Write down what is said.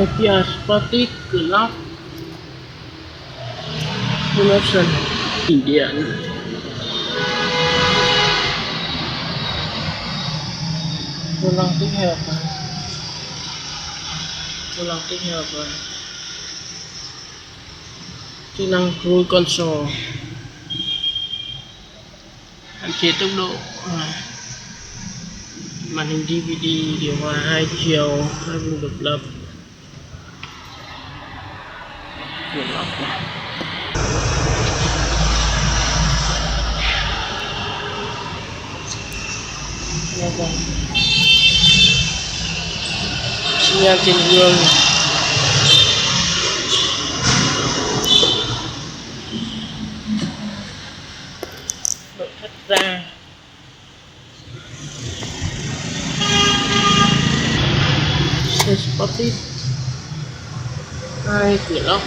Tapia seperti gelap Wilson Indian pulang tích hợp chức năng cruise console, hạn chế tốc độ, màn hình DVD, điều hòa 2 chiều, 2 vùng độc lập, cửa lọc này. Xi nhan trên gương, nội thất ra, xe Sportif, 2 cửa lốc.